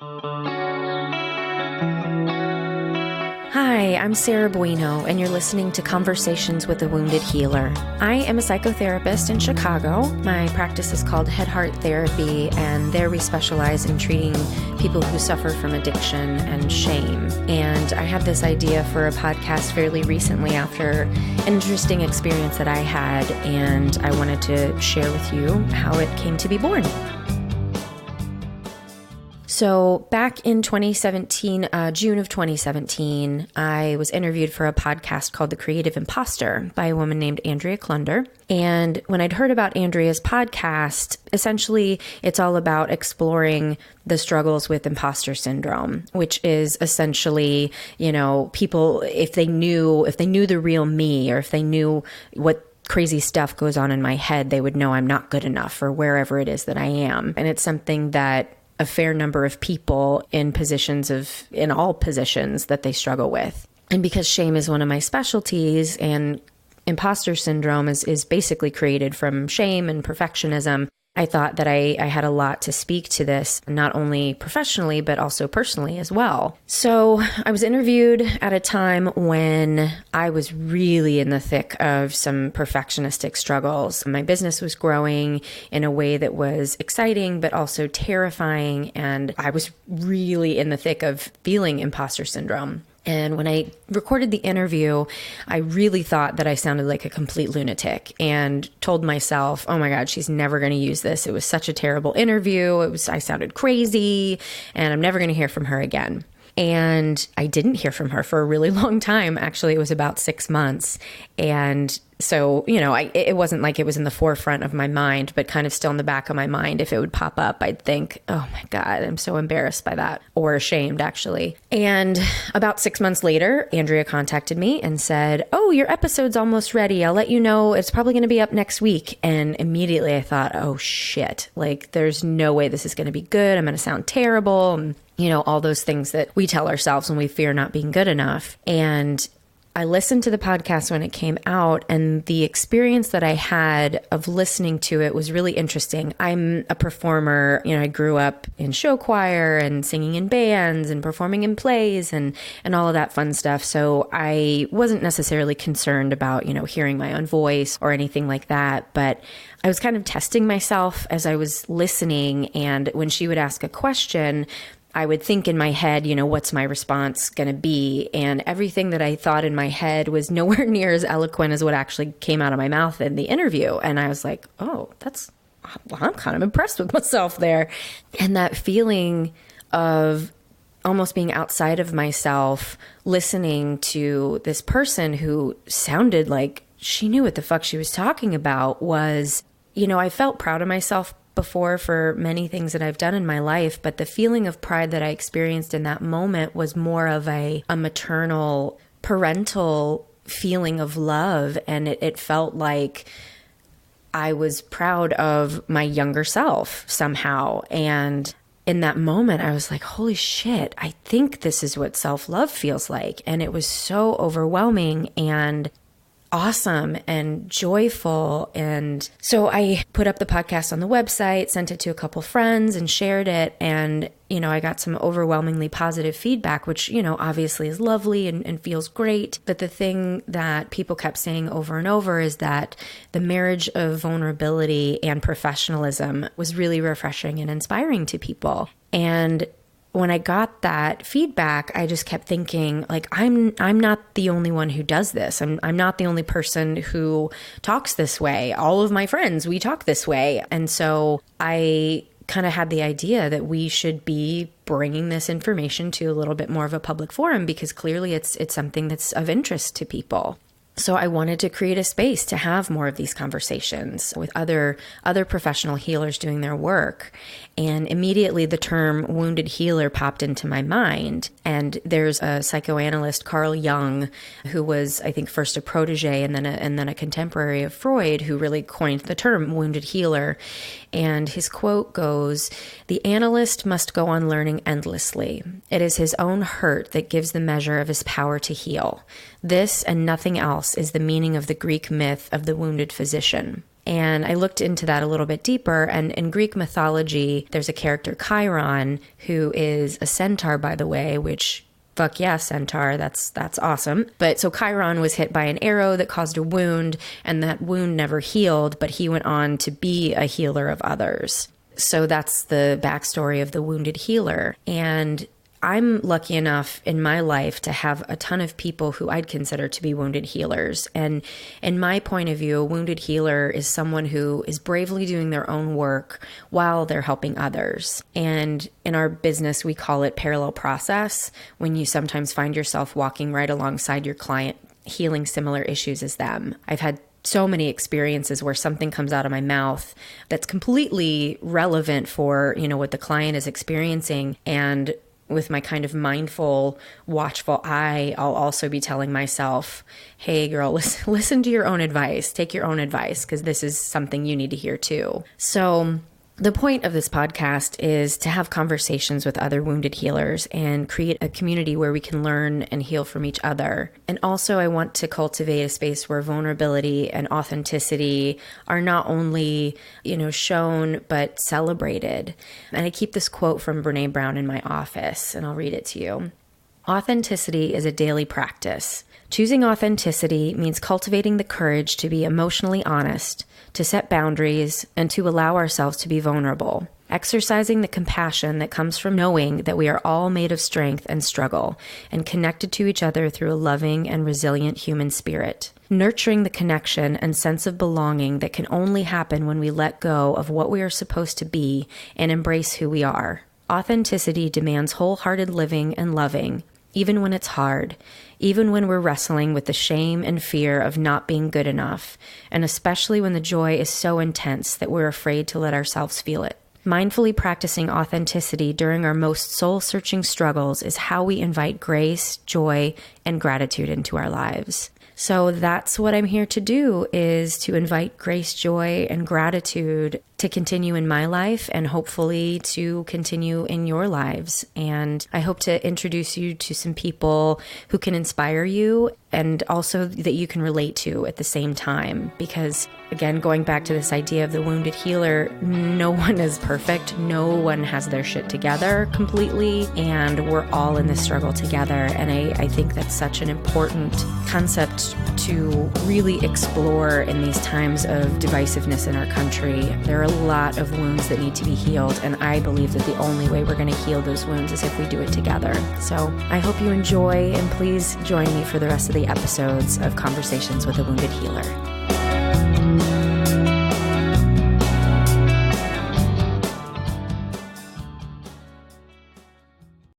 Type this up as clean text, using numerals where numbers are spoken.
Hi, I'm Sarah Bueno, and you're listening to Conversations with a Wounded Healer. I am a psychotherapist in Chicago. My practice is called Head Heart Therapy, and there we specialize in treating people who suffer from addiction and shame. And I had this idea for a podcast fairly recently after an interesting experience that I had, and I wanted to share with you how it came to be born. So back in 2017, June of 2017, I was interviewed for a podcast called The Creative Imposter by a woman named Andrea Klunder. And when I'd heard about Andrea's podcast, essentially it's all about exploring the struggles with imposter syndrome, which is essentially, people, if they knew the real me, or if they knew what crazy stuff goes on in my head, they would know I'm not good enough for wherever it is that I am. And it's something that a fair number of people in all positions that they struggle with. And because shame is one of my specialties, and imposter syndrome is basically created from shame and perfectionism, I thought that I had a lot to speak to this, not only professionally, but also personally as well. So I was interviewed at a time when I was really in the thick of some perfectionistic struggles. My business was growing in a way that was exciting, but also terrifying. And I was really in the thick of feeling imposter syndrome. And when I recorded the interview, I really thought that I sounded like a complete lunatic and told myself, oh my God, she's never going to use this. It was such a terrible interview. I sounded crazy, and I'm never going to hear from her again. And I didn't hear from her for a really long time. Actually, it was about 6 months. And so, it wasn't like it was in the forefront of my mind, but kind of still in the back of my mind. If it would pop up, I'd think, oh my God, I'm so embarrassed by that, or ashamed, actually. And about 6 months later, Andrea contacted me and said, oh, your episode's almost ready. I'll let you know. It's probably going to be up next week. And immediately I thought, oh shit, there's no way this is going to be good. I'm going to sound terrible. And, all those things that we tell ourselves when we fear not being good enough. And I listened to the podcast when it came out, and the experience that I had of listening to it was really interesting. I'm a performer. I grew up in show choir and singing in bands and performing in plays and all of that fun stuff. So I wasn't necessarily concerned about, hearing my own voice or anything like that. But I was kind of testing myself as I was listening. And when she would ask a question, I would think in my head, what's my response going to be? And everything that I thought in my head was nowhere near as eloquent as what actually came out of my mouth in the interview. And I was like, oh, I'm kind of impressed with myself there. And that feeling of almost being outside of myself, listening to this person who sounded like she knew what the fuck she was talking about was, I felt proud of myself before for many things that I've done in my life, but the feeling of pride that I experienced in that moment was more of a maternal, parental feeling of love. And it felt like I was proud of my younger self somehow. And in that moment, I was like, holy shit, I think this is what self-love feels like. And it was so overwhelming and awesome and joyful. And so I put up the podcast on the website, sent it to a couple friends and shared it. And, I got some overwhelmingly positive feedback, which, obviously is lovely and feels great. But the thing that people kept saying over and over is that the marriage of vulnerability and professionalism was really refreshing and inspiring to people. And when I got that feedback, I just kept thinking, I'm not the only one who does this. I'm not the only person who talks this way. All of my friends, we talk this way. And so I kind of had the idea that we should be bringing this information to a little bit more of a public forum, because clearly it's something that's of interest to people. So I wanted to create a space to have more of these conversations with other professional healers doing their work. And immediately the term wounded healer popped into my mind. And there's a psychoanalyst, Carl Jung, who was, I think, first a protege and then a contemporary of Freud, who really coined the term wounded healer. And his quote goes, "The analyst must go on learning endlessly. It is his own hurt that gives the measure of his power to heal. This and nothing else is the meaning of the Greek myth of the wounded physician." And I looked into that a little bit deeper. And in Greek mythology, there's a character, Chiron, who is a centaur, by the way, which fuck yeah, centaur. That's awesome. But so Chiron was hit by an arrow that caused a wound, and that wound never healed, but he went on to be a healer of others. So that's the backstory of the wounded healer. And I'm lucky enough in my life to have a ton of people who I'd consider to be wounded healers. And in my point of view, a wounded healer is someone who is bravely doing their own work while they're helping others. And in our business, we call it parallel process, when you sometimes find yourself walking right alongside your client, healing similar issues as them. I've had so many experiences where something comes out of my mouth that's completely relevant for, what the client is experiencing. And with my kind of mindful, watchful eye, I'll also be telling myself, hey girl, listen to your own advice. Take your own advice, because this is something you need to hear too. So the point of this podcast is to have conversations with other wounded healers and create a community where we can learn and heal from each other. And also I want to cultivate a space where vulnerability and authenticity are not only, shown, but celebrated. And I keep this quote from Brene Brown in my office, and I'll read it to you. Authenticity is a daily practice. Choosing authenticity means cultivating the courage to be emotionally honest, to set boundaries, and to allow ourselves to be vulnerable. Exercising the compassion that comes from knowing that we are all made of strength and struggle and connected to each other through a loving and resilient human spirit. Nurturing the connection and sense of belonging that can only happen when we let go of what we are supposed to be and embrace who we are. Authenticity demands wholehearted living and loving, even when it's hard, even when we're wrestling with the shame and fear of not being good enough, and especially when the joy is so intense that we're afraid to let ourselves feel it. Mindfully practicing authenticity during our most soul-searching struggles is how we invite grace, joy, and gratitude into our lives. So that's what I'm here to do, is to invite grace, joy, and gratitude to continue in my life and hopefully to continue in your lives. And I hope to introduce you to some people who can inspire you and also that you can relate to at the same time. Because again, going back to this idea of the wounded healer, no one is perfect. No one has their shit together completely. And we're all in this struggle together. And I think that's such an important concept to really explore in these times of divisiveness in our country. There are a lot of wounds that need to be healed, and I believe that the only way we're going to heal those wounds is if we do it together. So I hope you enjoy, and please join me for the rest of the episodes of Conversations with a Wounded Healer.